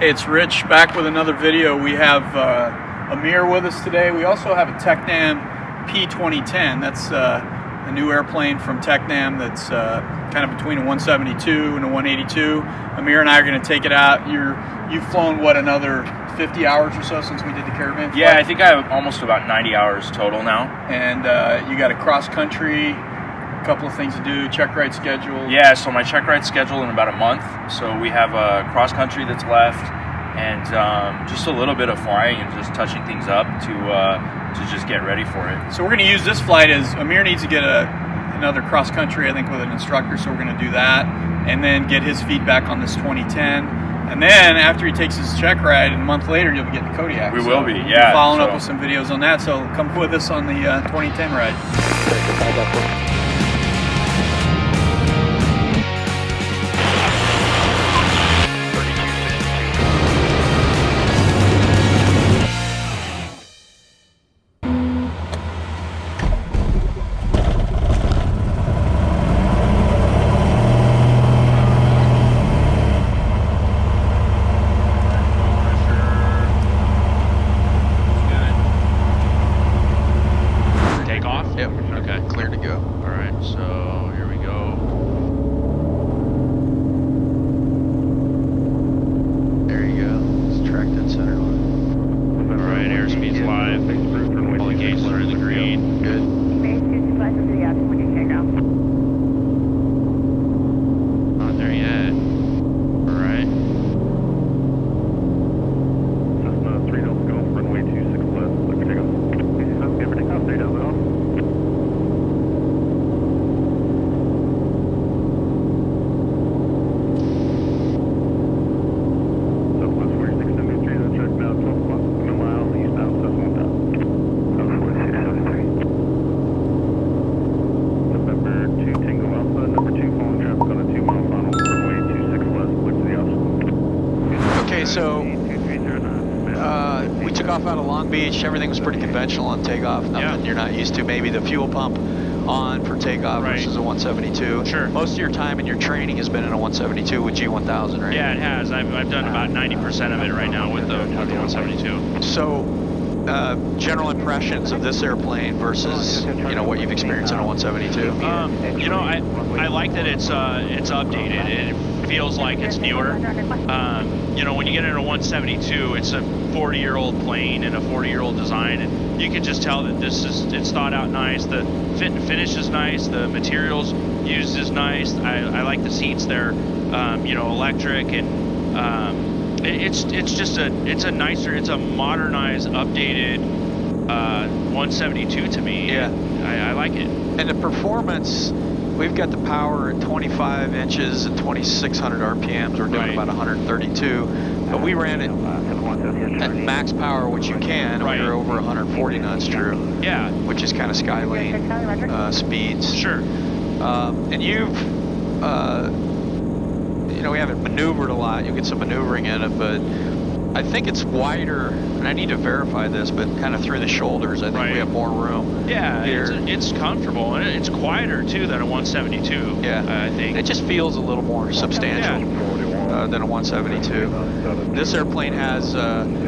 Hey, it's Rich back with another video. We have Amir with us today. We also have a Tecnam P2010. That's a new airplane from Tecnam that's kind of between a 172 and a 182. Amir and I are going to take it out. You've flown, what, another 50 hours or so since we did the Caravan flight? Yeah, I think I have almost about 90 hours total now. And you got a cross-country, couple of things to do, check ride schedule. Yeah, so my check ride schedule in about a month. So we have a cross country that's left, and just a little bit of flying and just touching things up to just get ready for it. So we're going to use this flight as Amir needs to get another cross country, I think, with an instructor. So we're going to do that, and then get his feedback on this 2010. And then after he takes his check ride, a month later, you'll be getting the Kodiak. We will be, yeah. Following up with some videos on that. So come with us on the 2010 ride. Yep. Okay. Clear to go. All right. So here we go. There you go. Let's track that center line. All right. Airspeed's live. All the gauges are in the green. Good. Not there yet. All right. Cessna 3 Delta Golf, runway 26 left. Look for takeoff. Give for takeoff, 3 Delta Golf. So we took off out of Long Beach. Everything was pretty conventional on takeoff. Nothing you're not used to. Maybe the fuel pump on for takeoff versus a 172. Sure. Most of your time in your training has been in a 172 with G1000, right? Yeah, it has. I've done about 90% of it right now with the 172. So general impressions of this airplane versus what you've experienced in a 172. I like that it's updated. It feels like it's newer. When you get in a 172, it's a 40-year-old plane and a 40-year-old design, and you can just tell that it's thought out nice. The fit and finish is nice. The materials used is nice. I like the seats. They're electric, and it's a nicer, it's a modernized, updated 172 to me. Yeah, I like it. And the performance. We've got the power at 25 inches and 2,600 RPMs. We're doing about 132, but we ran it at max power, which you can. We were over 140 knots, true. Yeah. Which is kind of Skylane speeds. Sure. And you've, we haven't maneuvered a lot. You'll get some maneuvering in it, but I think it's wider, and I need to verify this, but kind of through the shoulders. I think we have more room. Yeah, here. It's comfortable, and it's quieter too than a 172. Yeah, I think it just feels a little more substantial than a 172. This airplane has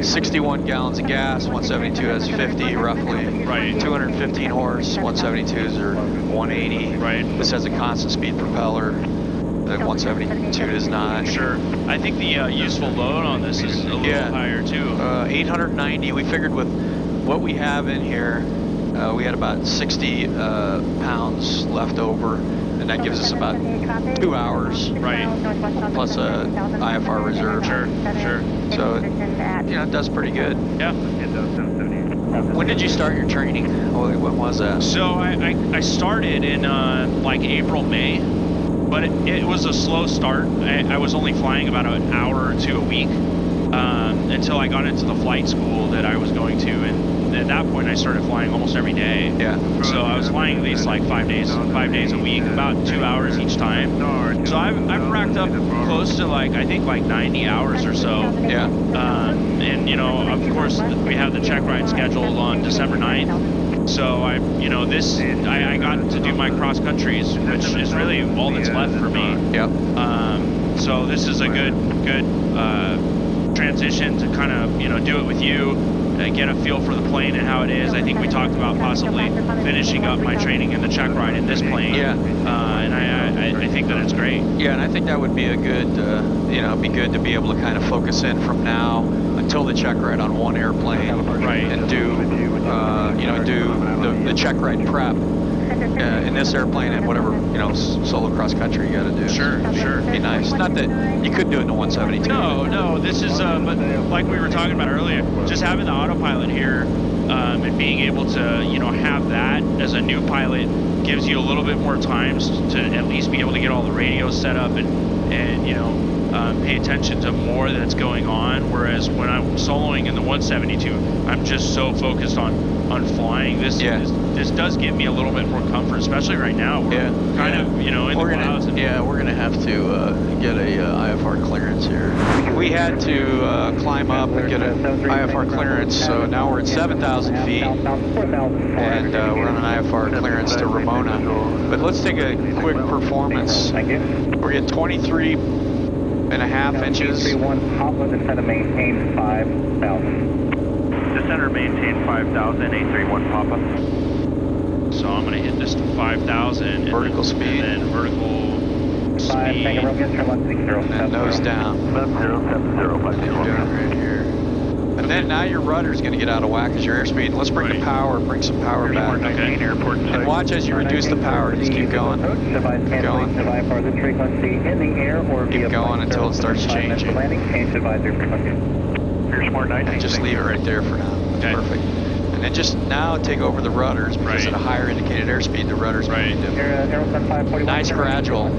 61 gallons of gas. 172 has 50, roughly. Right. 215 horse. 172s are 180. Right. This has a constant speed propeller. The 172 does not. Sure. I think the useful load on this is a little higher too. 890. We figured with what we have in here, we had about 60 pounds left over, and that gives us about 2 hours. Right. Plus a IFR reserve. Sure. So it does pretty good. Yeah. When did you start your training? When was that? So I started in like April, May. But it was a slow start. I was only flying about an hour or two a week until I got into the flight school that I was going to, and at that point I started flying almost every day. Yeah. So I was flying at least like 5 days a week, about 2 hours each time. So I've racked up close to I think 90 hours or so. Yeah. And of course we have the check ride scheduled on December 9th. So I got to do my cross countries, which is really all that's left for me. Yep. So this is a good transition to kind of, you know, do it with you, get a feel for the plane and how it is. I think we talked about possibly finishing up my training in the check ride in this plane. Yeah. And I think that it's great. Yeah, and I think that would be a good, you know, it'd be good to be able to kind of focus in from now until the check ride on one airplane, Right. and do, you know, do the check ride prep in this airplane and whatever, you know, solo cross country you got to do. Sure. It'd be nice. Not that you could do it in the 172. No, this is, but like we were talking about earlier, just having the autopilot here and being able to, you know, have that as a new pilot gives you a little bit more time to at least be able to get all the radios set up and you know, pay attention to more that's going on. Whereas when I'm soloing in the 172, I'm just so focused on flying. This does give me a little bit more comfort, especially right now. We're kind of, you know, in the clouds. We're gonna have to get a IFR clearance here. We had to climb up and get an IFR clearance, so now we're at 7,000 feet, and we're on an IFR clearance to Ramona. But let's take a quick performance. We're getting 23.5 inches. Descender maintain 5,000. Descender maintain 5,000, 831 Papa. So I'm gonna hit this to 5,000 Vertical speed. and then vertical speed. And then nose down. 7070 You're doing it right here. And then now your rudder's going to get out of whack as your airspeed. Let's bring the power, bring some power back. Okay. And watch as you reduce the power. Just keep going. Keep going. Keep going until it starts changing. And just leave it right there for now. Okay. Perfect. And then just now take over the rudders because at a higher indicated airspeed, the rudders going to be different. Nice gradual.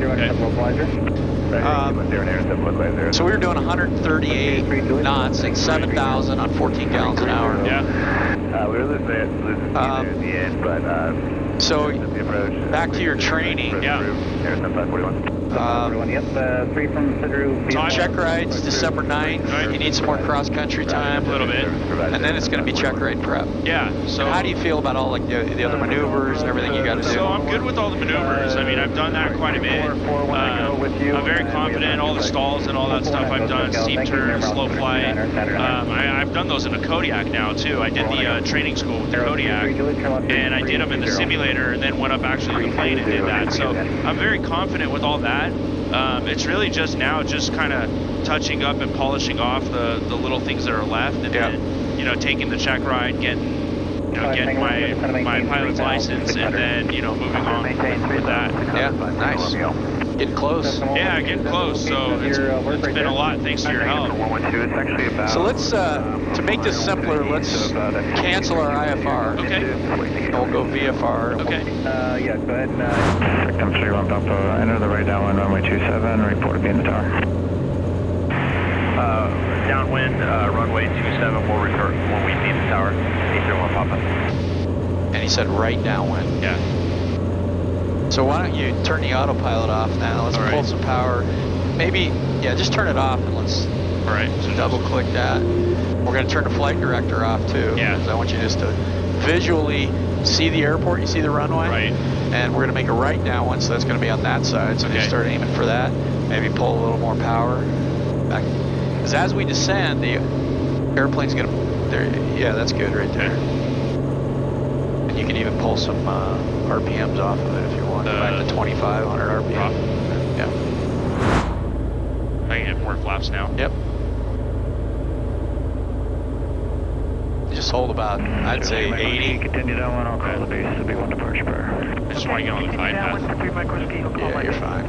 So we were doing 138 knots at 7,000 on 14 gallons an hour. Yeah. We were losing it at the end, but so back to your training. Yeah. Check rides December 9th. You need some more cross country time. A little bit. And then it's going to be check ride prep. Yeah. So how do you feel about all like the other maneuvers and everything you got to do? So I'm good with all the maneuvers. I mean, I've done that quite a bit. I'm very confident in all the stalls and all that stuff. I've done steep turns, slow flight. I've done those in a Kodiak now too. I did the training school with the Kodiak, and I did them in the simulator, and then went up actually in the plane and did that. So I'm very confident with all that. It's really just now, just kind of touching up and polishing off the little things that are left, and then, you know, taking the check ride, getting my pilot's license, and then, you know, moving on with that. Yeah, nice. Getting close. Yeah, getting close. So it's been a lot thanks to your help. So let's, to make this simpler, let's cancel our IFR. Okay. And we'll go VFR. Okay. Yeah, go ahead and Tecnam 310 Papa, enter the right downwind runway 27, report to be in the tower. Downwind runway 27 will return when we be in the tower, 831 Papa. And he said right downwind. Yeah. So why don't you turn the autopilot off now? Let's pull some power. Maybe, just turn it off and let's So double click that. We're going to turn the flight director off too. Yeah. Because I want you just to visually see the airport, you see the runway. Right. And we're going to make a right down one, so that's going to be on that side. So just start aiming for that. Maybe pull a little more power back. Because as we descend, the airplane's going to, that's good right there. And you can even pull some RPMs off of it if you want. Back to 2,500 RPM. Yeah. I can hit more flaps now. Yep. Just hold about, I'd say 80. Continue down one, I'll call the base, it'll be one departure pair. I just want to get on the glide path. Yeah, you're fine.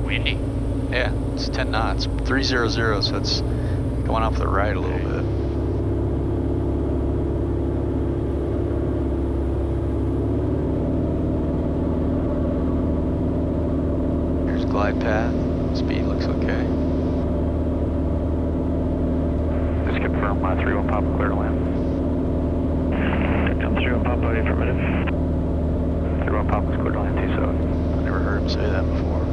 Windy. Yeah, it's 10 knots, 300, so it's going off the right a little bit. Here's glide path. Speed looks okay. Just confirm 31 Papa, clear to land. Tecnam 31 Papa, affirmative. 31 Papa's clear to land, 27. I never heard him say that before.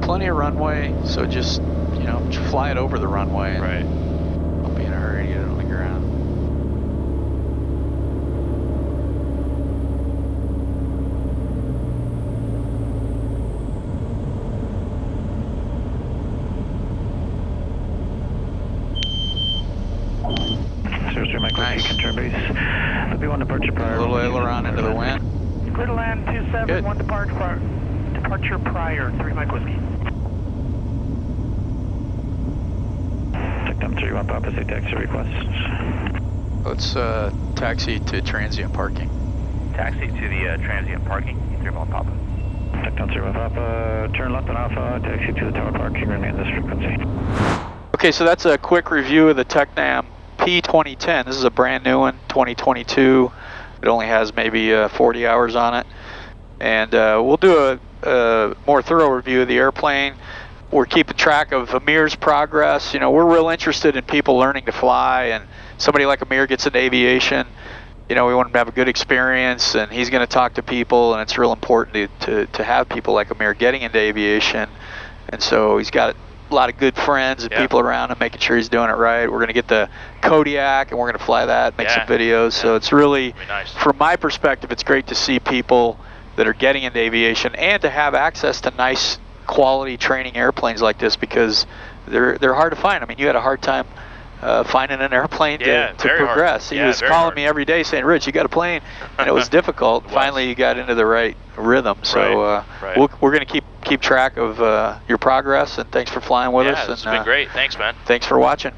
Plenty of runway, so just, fly it over the runway. Right. Don't be in a hurry to get it on the ground. Mike Nice. Whiskey, control base. There'll be one departure prior. A little aileron into the wind. Clear to land 27, Good. one departure prior, 3 Mike Whiskey. Tecnam 3-1 Papa, say taxi request. Let's taxi to transient parking. Taxi to the transient parking, 3-1 Papa. Tecnam 3-1 Papa, turn left on Alpha, taxi to the tower parking, remain this frequency. Okay, so that's a quick review of the Tecnam P2010. This is a brand new one, 2022. It only has maybe 40 hours on it. And we'll do a more thorough review of the airplane. We're keeping track of Amir's progress. You know, we're real interested in people learning to fly, and somebody like Amir gets into aviation. You know, we want him to have a good experience, and he's going to talk to people, and it's real important to have people like Amir getting into aviation. And so he's got a lot of good friends and people around him making sure he's doing it right. We're going to get the Kodiak, and we're going to fly that, make some videos. So it's really, nice. from my perspective, it's great to see people that are getting into aviation and to have access to nice quality training airplanes like this, because they're hard to find. I mean, you had a hard time finding an airplane to progress. He was calling me every day saying, Rich, you got a plane, and it was difficult. Finally, you got into the right rhythm. So we're going to keep track of your progress, and thanks for flying with us. It's and, been great. Thanks, man. Thanks for watching.